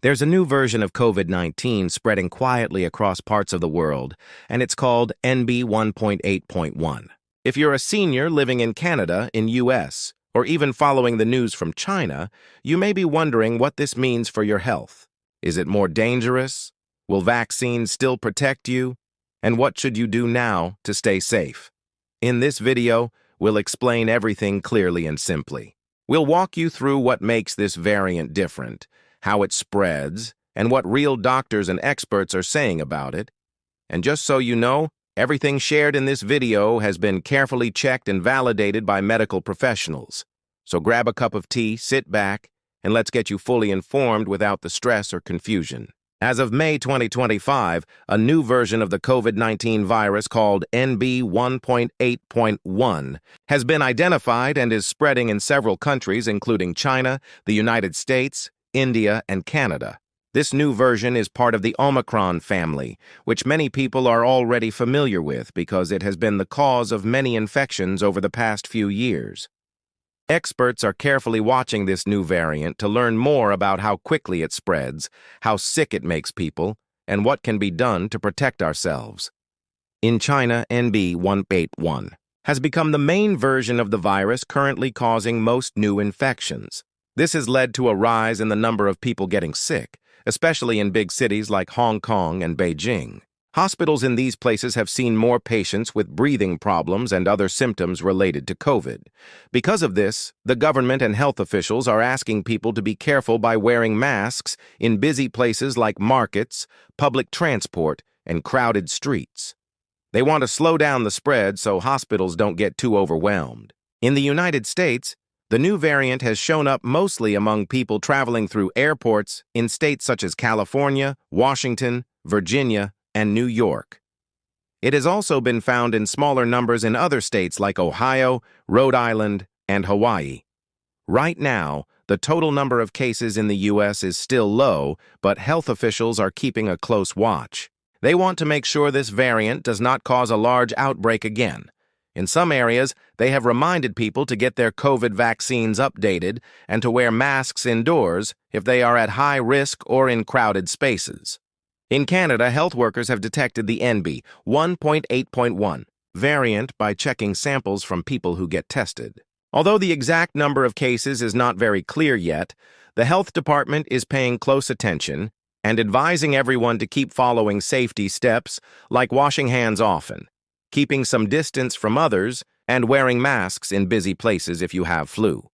There's a new version of COVID-19 spreading quietly across parts of the world, and it's called NB.1.8.1. If you're a senior living in Canada, in US, or even following the news from China, you may be wondering what this means for your health. Is it more dangerous? Will vaccines still protect you? And what should you do now to stay safe? In this video, we'll explain everything clearly and simply. We'll walk you through what makes this variant different, how it spreads, and what real doctors and experts are saying about it. And just so you know, everything shared in this video has been carefully checked and validated by medical professionals. So grab a cup of tea, sit back, and let's get you fully informed without the stress or confusion. As of May 2025, a new version of the COVID-19 virus called NB.1.8.1 has been identified and is spreading in several countries, including China, the United States, India, and Canada. This new version is part of the Omicron family, which many people are already familiar with because it has been the cause of many infections over the past few years. Experts are carefully watching this new variant to learn more about how quickly it spreads, how sick it makes people, and what can be done to protect ourselves. In China, NB.1.8.1 has become the main version of the virus currently causing most new infections. This has led to a rise in the number of people getting sick, especially in big cities like Hong Kong and Beijing. Hospitals in these places have seen more patients with breathing problems and other symptoms related to COVID. Because of this, the government and health officials are asking people to be careful by wearing masks in busy places like markets, public transport, and crowded streets. They want to slow down the spread so hospitals don't get too overwhelmed. In the United States, the new variant has shown up mostly among people traveling through airports in states such as California, Washington, Virginia, and New York. It has also been found in smaller numbers in other states like Ohio, Rhode Island, and Hawaii. Right now, the total number of cases in the U.S. is still low, but health officials are keeping a close watch. They want to make sure this variant does not cause a large outbreak again. In some areas, they have reminded people to get their COVID vaccines updated and to wear masks indoors if they are at high risk or in crowded spaces. In Canada, health workers have detected the NB.1.8.1 variant by checking samples from people who get tested. Although the exact number of cases is not very clear yet, the health department is paying close attention and advising everyone to keep following safety steps like washing hands often, keeping some distance from others, and wearing masks in busy places if you have flu.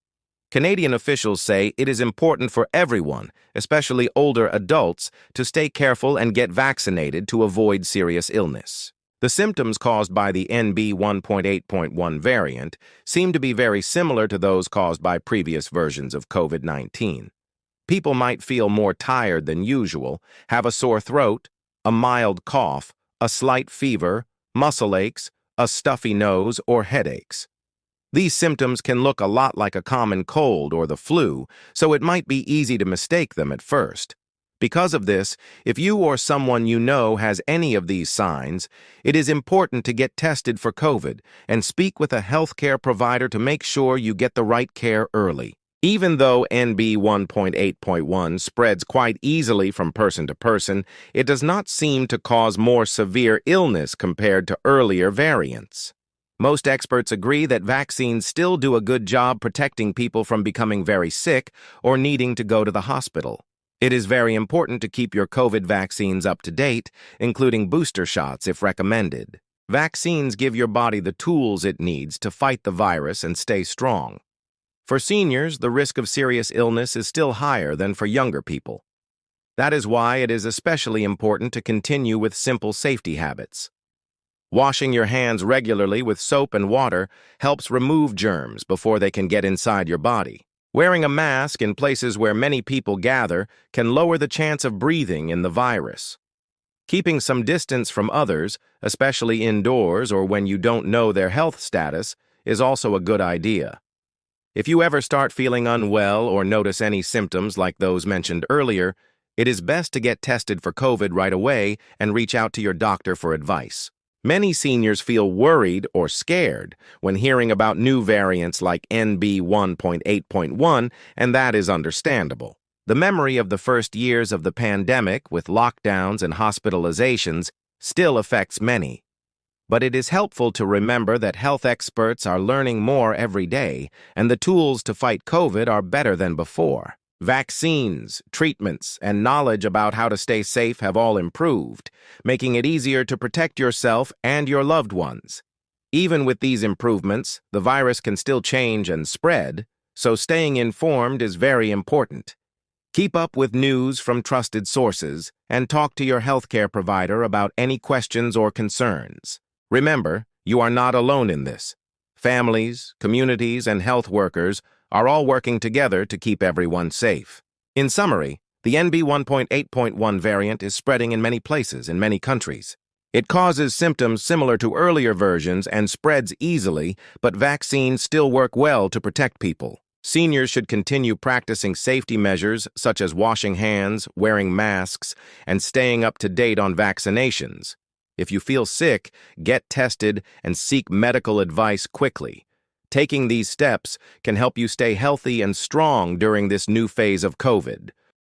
Canadian officials say it is important for everyone, especially older adults, to stay careful and get vaccinated to avoid serious illness. The symptoms caused by the NB.1.8.1 variant seem to be very similar to those caused by previous versions of COVID-19. People might feel more tired than usual, have a sore throat, a mild cough, a slight fever, muscle aches, a stuffy nose, or headaches. These symptoms can look a lot like a common cold or the flu, so it might be easy to mistake them at first. Because of this, if you or someone you know has any of these signs, it is important to get tested for COVID and speak with a healthcare provider to make sure you get the right care early. Even though NB.1.8.1 spreads quite easily from person to person, it does not seem to cause more severe illness compared to earlier variants. Most experts agree that vaccines still do a good job protecting people from becoming very sick or needing to go to the hospital. It is very important to keep your COVID vaccines up to date, including booster shots if recommended. Vaccines give your body the tools it needs to fight the virus and stay strong. For seniors, the risk of serious illness is still higher than for younger people. That is why it is especially important to continue with simple safety habits. Washing your hands regularly with soap and water helps remove germs before they can get inside your body. Wearing a mask in places where many people gather can lower the chance of breathing in the virus. Keeping some distance from others, especially indoors or when you don't know their health status, is also a good idea. If you ever start feeling unwell or notice any symptoms like those mentioned earlier, it is best to get tested for COVID right away and reach out to your doctor for advice. Many seniors feel worried or scared when hearing about new variants like NB.1.8.1, and that is understandable. The memory of the first years of the pandemic, with lockdowns and hospitalizations, still affects many. But it is helpful to remember that health experts are learning more every day, and the tools to fight COVID are better than before. Vaccines, treatments, and knowledge about how to stay safe have all improved, making it easier to protect yourself and your loved ones. Even with these improvements, the virus can still change and spread, so staying informed is very important. Keep up with news from trusted sources and talk to your healthcare provider about any questions or concerns. Remember, you are not alone in this. Families, communities, and health workers are all working together to keep everyone safe. In summary, the NB.1.8.1 variant is spreading in many places in many countries. It causes symptoms similar to earlier versions and spreads easily, but vaccines still work well to protect people. Seniors should continue practicing safety measures such as washing hands, wearing masks, and staying up to date on vaccinations. If you feel sick, get tested and seek medical advice quickly. Taking these steps can help you stay healthy and strong during this new phase of COVID.